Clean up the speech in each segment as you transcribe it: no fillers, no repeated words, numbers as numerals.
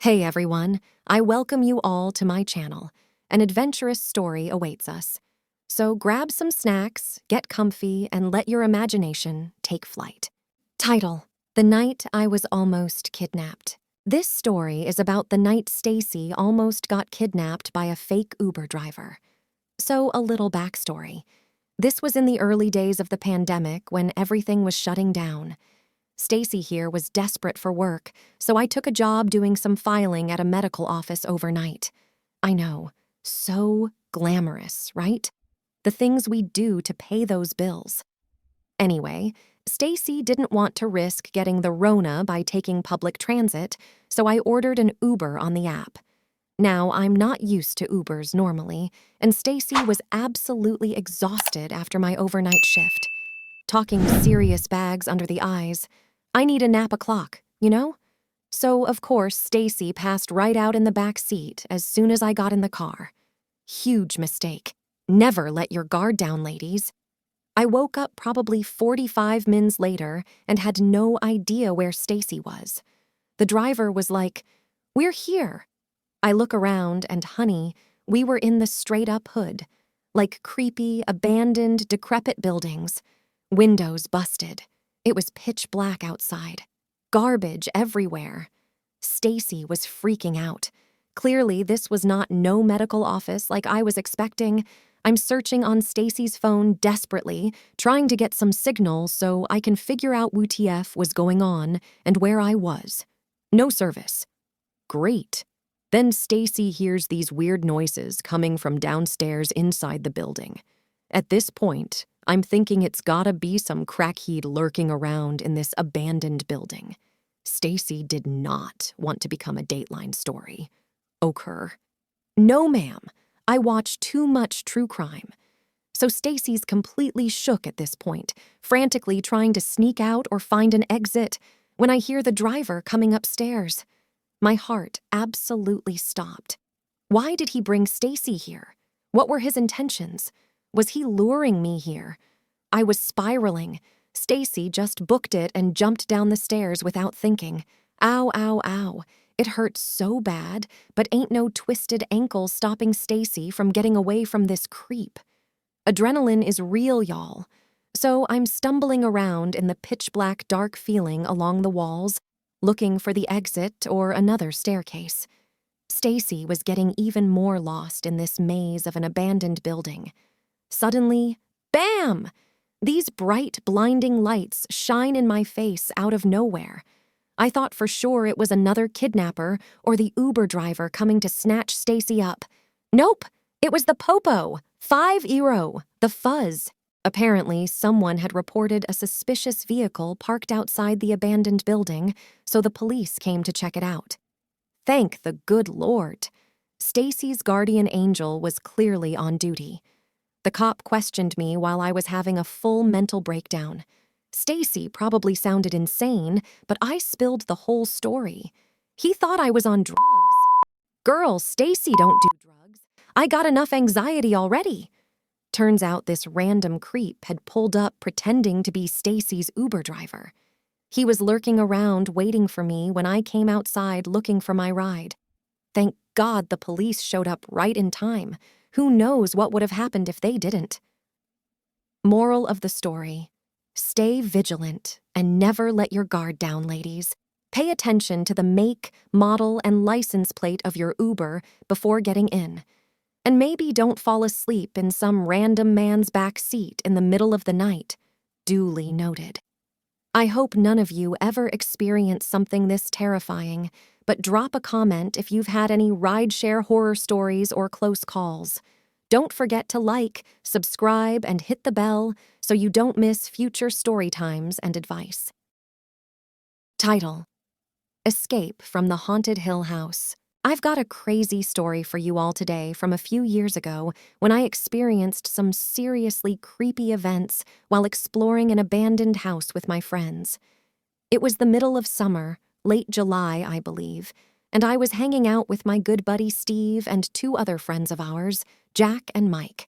Hey everyone, I welcome you all to my channel. An adventurous story awaits us. So grab some snacks, get comfy, and let your imagination take flight. Title: The Night I Was Almost Kidnapped. This story is about the night Stacy almost got kidnapped by a fake Uber driver. So a little backstory. This was in the early days of the pandemic when everything was shutting down. Stacy here was desperate for work, so I took a job doing some filing at a medical office overnight. I know, so glamorous, right? The things we do to pay those bills. Anyway, Stacy didn't want to risk getting the Rona by taking public transit, so I ordered an Uber on the app. Now, I'm not used to Ubers normally, and Stacy was absolutely exhausted after my overnight shift. Talking serious bags under the eyes, I need a nap o'clock, you know? So, of course, Stacy passed right out in the back seat as soon as I got in the car. Huge mistake. Never let your guard down, ladies. I woke up probably 45 minutes later and had no idea where Stacy was. The driver was like, "We're here." I look around and, honey, we were in the straight-up hood. Like creepy, abandoned, decrepit buildings. Windows busted. It was pitch black outside. Garbage everywhere. Stacy was freaking out. Clearly, this was not no medical office like I was expecting. I'm searching on Stacy's phone desperately, trying to get some signal so I can figure out what WTF was going on and where I was. No service. Great. Then Stacy hears these weird noises coming from downstairs inside the building. At this point, I'm thinking it's gotta be some crackhead lurking around in this abandoned building. Stacy did not want to become a Dateline story. Occur. No, ma'am. I watch too much true crime. So Stacy's completely shook at this point, frantically trying to sneak out or find an exit, when I hear the driver coming upstairs. My heart absolutely stopped. Why did he bring Stacy here? What were his intentions? Was he luring me here? I was spiraling. Stacy just booked it and jumped down the stairs without thinking. Ow, ow, ow. It hurt so bad, but ain't no twisted ankle stopping Stacy from getting away from this creep. Adrenaline is real, y'all. So I'm stumbling around in the pitch-black dark feeling along the walls, looking for the exit or another staircase. Stacy was getting even more lost in this maze of an abandoned building. Suddenly, bam! These bright, blinding lights shine in my face out of nowhere. I thought for sure it was another kidnapper or the Uber driver coming to snatch Stacy up. Nope, it was the Popo, 5 Euro, the Fuzz. Apparently, someone had reported a suspicious vehicle parked outside the abandoned building, so the police came to check it out. Thank the good Lord. Stacy's guardian angel was clearly on duty. The cop questioned me while I was having a full mental breakdown. Stacy probably sounded insane, but I spilled the whole story. He thought I was on drugs. Girl, Stacy don't do drugs. I got enough anxiety already. Turns out this random creep had pulled up pretending to be Stacy's Uber driver. He was lurking around waiting for me when I came outside looking for my ride. Thank God the police showed up right in time. Who knows what would have happened if they didn't? Moral of the story: stay vigilant and never let your guard down, ladies. Pay attention to the make, model, and license plate of your Uber before getting in. And maybe don't fall asleep in some random man's back seat in the middle of the night. Duly noted. I hope none of you ever experience something this terrifying, but drop a comment if you've had any rideshare horror stories or close calls. Don't forget to like, subscribe, and hit the bell so you don't miss future story times and advice. Title: Escape from the Haunted Hill House. I've got a crazy story for you all today from a few years ago when I experienced some seriously creepy events while exploring an abandoned house with my friends. It was the middle of summer, late July, I believe, and I was hanging out with my good buddy Steve and 2 other friends of ours, Jack and Mike.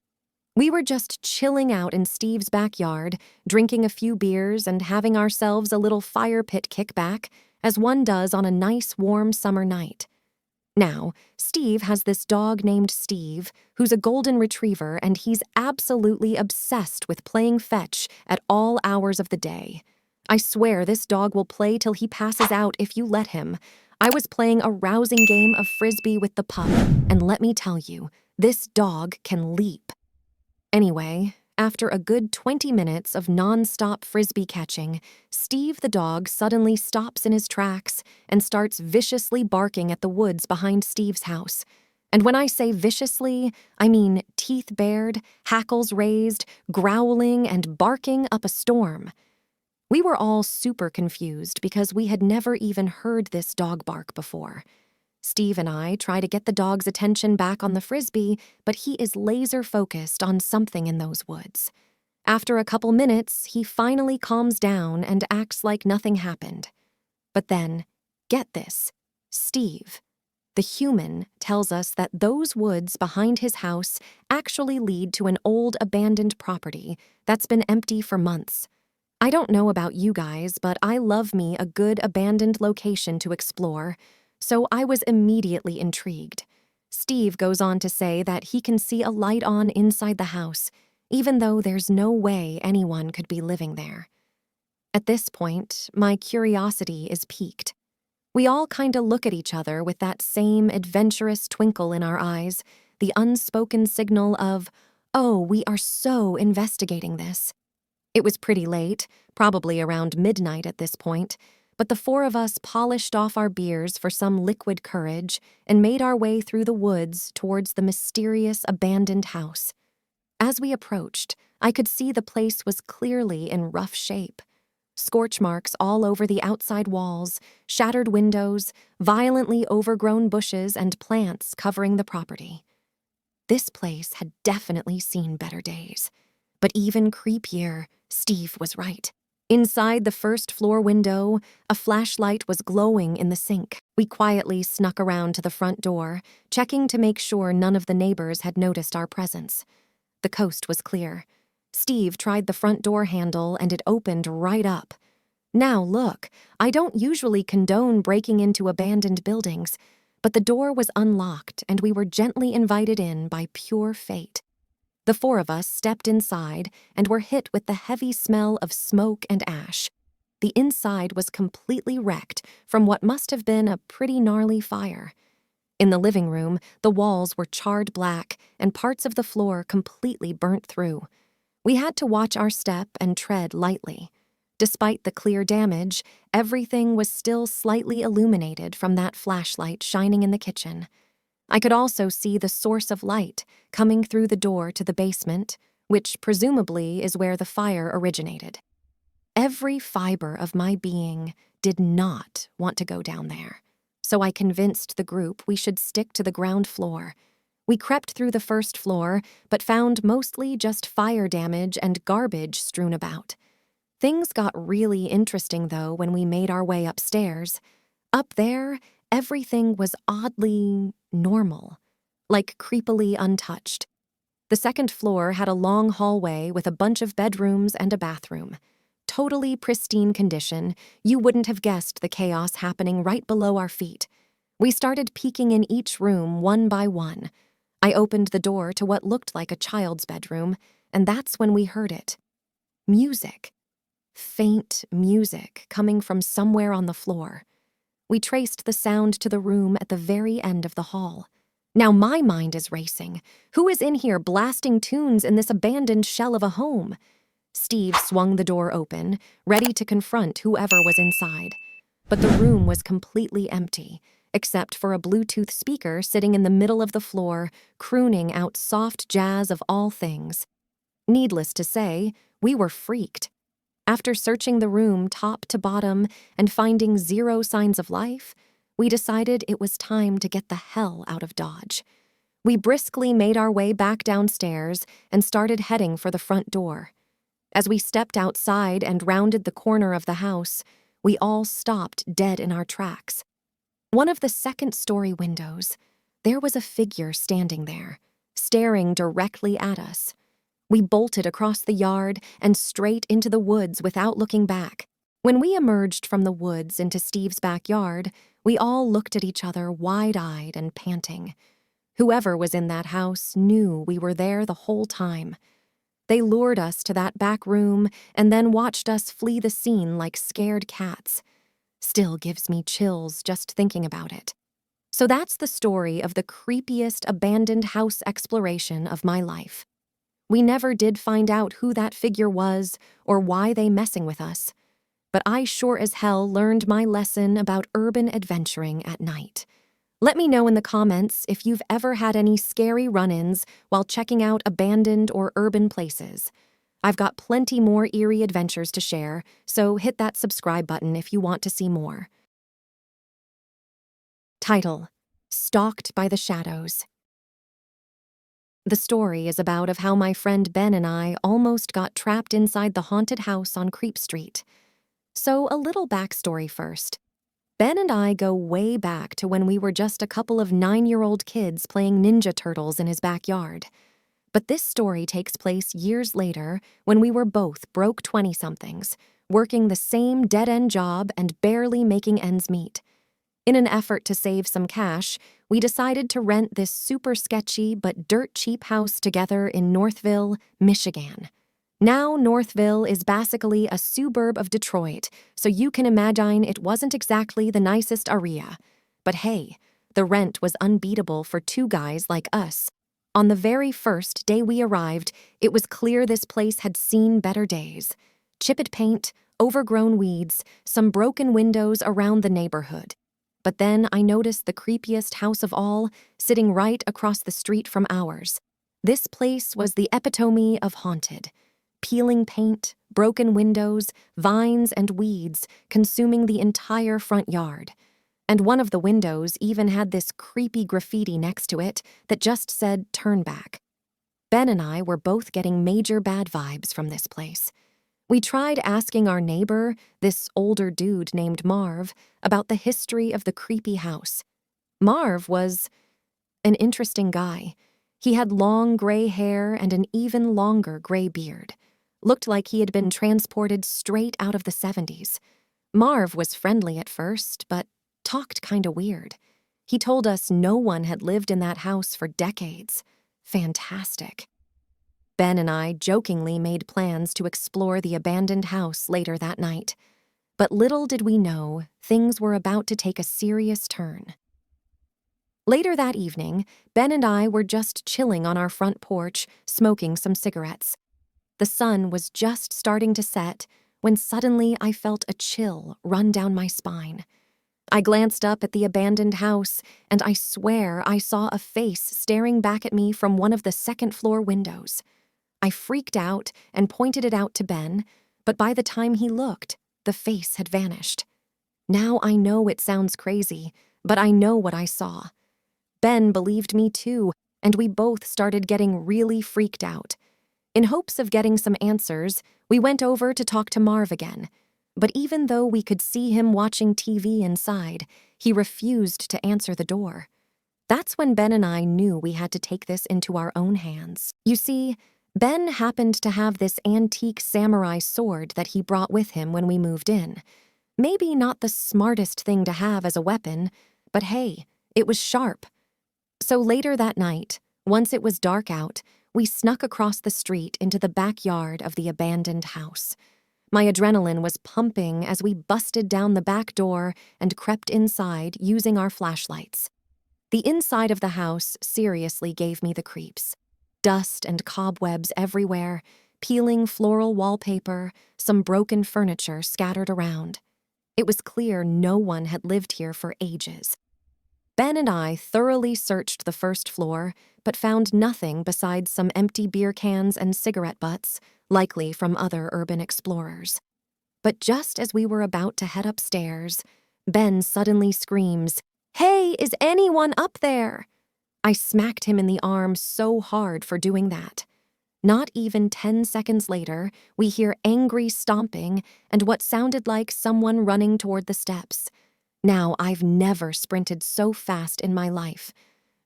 We were just chilling out in Steve's backyard, drinking a few beers and having ourselves a little fire pit kickback, as one does on a nice warm summer night. Now, Steve has this dog named Steve, who's a golden retriever, and he's absolutely obsessed with playing fetch at all hours of the day. I swear this dog will play till he passes out if you let him. I was playing a rousing game of frisbee with the pup, and let me tell you, this dog can leap. Anyway, after a good 20 minutes of non-stop frisbee catching, Steve the dog suddenly stops in his tracks and starts viciously barking at the woods behind Steve's house. And when I say viciously, I mean teeth bared, hackles raised, growling and barking up a storm. We were all super confused because we had never even heard this dog bark before. Steve and I try to get the dog's attention back on the frisbee, but he is laser-focused on something in those woods. After a couple minutes, he finally calms down and acts like nothing happened. But then, get this, Steve, the human, tells us that those woods behind his house actually lead to an old abandoned property that's been empty for months. I don't know about you guys, but I love me a good abandoned location to explore, so I was immediately intrigued. Steve goes on to say that he can see a light on inside the house, even though there's no way anyone could be living there. At this point, my curiosity is piqued. We all kinda look at each other with that same adventurous twinkle in our eyes, the unspoken signal of, oh, we are so investigating this. It was pretty late, probably around midnight at this point, but the four of us polished off our beers for some liquid courage and made our way through the woods towards the mysterious abandoned house. As we approached, I could see the place was clearly in rough shape. Scorch marks all over the outside walls, shattered windows, violently overgrown bushes and plants covering the property. This place had definitely seen better days. But even creepier, Steve was right. Inside the first-floor window, a flashlight was glowing in the sink. We quietly snuck around to the front door, checking to make sure none of the neighbors had noticed our presence. The coast was clear. Steve tried the front door handle and it opened right up. Now look, I don't usually condone breaking into abandoned buildings, but the door was unlocked and we were gently invited in by pure fate. The four of us stepped inside and were hit with the heavy smell of smoke and ash. The inside was completely wrecked from what must have been a pretty gnarly fire. In the living room, the walls were charred black and parts of the floor completely burnt through. We had to watch our step and tread lightly. Despite the clear damage, everything was still slightly illuminated from that flashlight shining in the kitchen. I could also see the source of light coming through the door to the basement, which presumably is where the fire originated. Every fiber of my being did not want to go down there, so I convinced the group we should stick to the ground floor. We crept through the first floor, but found mostly just fire damage and garbage strewn about. Things got really interesting, though, when we made our way upstairs. Up there, everything was oddly normal, like creepily untouched. The second floor had a long hallway with a bunch of bedrooms and a bathroom. Totally pristine condition, you wouldn't have guessed the chaos happening right below our feet. We started peeking in each room one by one. I opened the door to what looked like a child's bedroom, and that's when we heard it. Music. Faint music coming from somewhere on the floor. We traced the sound to the room at the very end of the hall. Now my mind is racing. Who is in here blasting tunes in this abandoned shell of a home? Steve swung the door open, ready to confront whoever was inside. But the room was completely empty, except for a Bluetooth speaker sitting in the middle of the floor, crooning out soft jazz of all things. Needless to say, we were freaked. After searching the room top to bottom and finding zero signs of life, we decided it was time to get the hell out of Dodge. We briskly made our way back downstairs and started heading for the front door. As we stepped outside and rounded the corner of the house, we all stopped dead in our tracks. One of the second-story windows, there was a figure standing there, staring directly at us. We bolted across the yard and straight into the woods without looking back. When we emerged from the woods into Steve's backyard, We all looked at each other wide-eyed and panting. Whoever was in that house knew we were there the whole time. They lured us to that back room and then watched us flee the scene like scared cats. Still gives me chills just thinking about it. So that's the story of the creepiest abandoned house exploration of my life. We never did find out who that figure was or why they messing with us. But I sure as hell learned my lesson about urban adventuring at night. Let me know in the comments if you've ever had any scary run-ins while checking out abandoned or urban places. I've got plenty more eerie adventures to share, so hit that subscribe button if you want to see more. Title: Stalked by the Shadows. The story is about of how my friend Ben and I almost got trapped inside the haunted house on Creep Street. So a little backstory first. Ben and I go way back to when we were just a couple of 9-year-old kids playing Ninja Turtles in his backyard. But this story takes place years later when we were both broke 20-somethings, working the same dead-end job and barely making ends meet. In an effort to save some cash, we decided to rent this super sketchy but dirt-cheap house together in Northville, Michigan. Now, Northville is basically a suburb of Detroit, so you can imagine it wasn't exactly the nicest area. But hey, the rent was unbeatable for two guys like us. On the very first day we arrived, it was clear this place had seen better days. Chipped paint, overgrown weeds, some broken windows around the neighborhood. But then I noticed the creepiest house of all, sitting right across the street from ours. This place was the epitome of haunted. Peeling paint, broken windows, vines and weeds consuming the entire front yard. And one of the windows even had this creepy graffiti next to it that just said, "Turn back." Ben and I were both getting major bad vibes from this place. We tried asking our neighbor, this older dude named Marv, about the history of the creepy house. Marv was an interesting guy. He had long gray hair and an even longer gray beard. Looked like he had been transported straight out of the 70s. Marv was friendly at first, but talked kinda weird. He told us no one had lived in that house for decades. Fantastic. Ben and I jokingly made plans to explore the abandoned house later that night. But little did we know, things were about to take a serious turn. Later that evening, Ben and I were just chilling on our front porch, smoking some cigarettes. The sun was just starting to set when suddenly I felt a chill run down my spine. I glanced up at the abandoned house, and I swear I saw a face staring back at me from one of the second-floor windows. I freaked out and pointed it out to Ben, but by the time he looked, the face had vanished. Now I know it sounds crazy, but I know what I saw. Ben believed me too, and we both started getting really freaked out. In hopes of getting some answers, we went over to talk to Marv again. But even though we could see him watching TV inside, he refused to answer the door. That's when Ben and I knew we had to take this into our own hands. You see, Ben happened to have this antique samurai sword that he brought with him when we moved in. Maybe not the smartest thing to have as a weapon, but hey, it was sharp. So later that night, once it was dark out, we snuck across the street into the backyard of the abandoned house. My adrenaline was pumping as we busted down the back door and crept inside using our flashlights. The inside of the house seriously gave me the creeps. Dust and cobwebs everywhere, peeling floral wallpaper, some broken furniture scattered around. It was clear no one had lived here for ages. Ben and I thoroughly searched the first floor, but found nothing besides some empty beer cans and cigarette butts, likely from other urban explorers. But just as we were about to head upstairs, Ben suddenly screams, "Hey, is anyone up there?" I smacked him in the arm so hard for doing that. Not even 10 seconds later, we hear angry stomping and what sounded like someone running toward the steps. Now, I've never sprinted so fast in my life.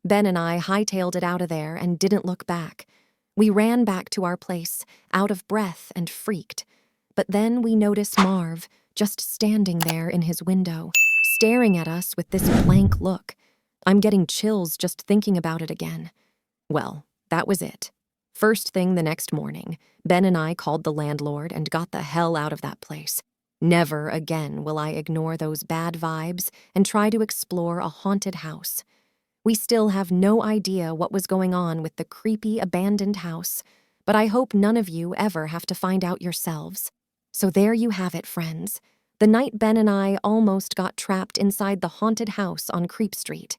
Ben and I hightailed it out of there and didn't look back. We ran back to our place, out of breath and freaked. But then we noticed Marv, just standing there in his window, staring at us with this blank look. I'm getting chills just thinking about it again. Well, that was it. First thing the next morning, Ben and I called the landlord and got the hell out of that place. Never again will I ignore those bad vibes and try to explore a haunted house. We still have no idea what was going on with the creepy abandoned house, but I hope none of you ever have to find out yourselves. So there you have it, friends. The night Ben and I almost got trapped inside the haunted house on Creep Street.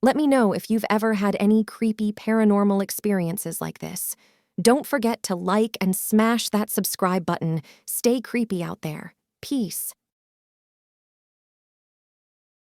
Let me know if you've ever had any creepy paranormal experiences like this. Don't forget to like and smash that subscribe button. Stay creepy out there. Peace.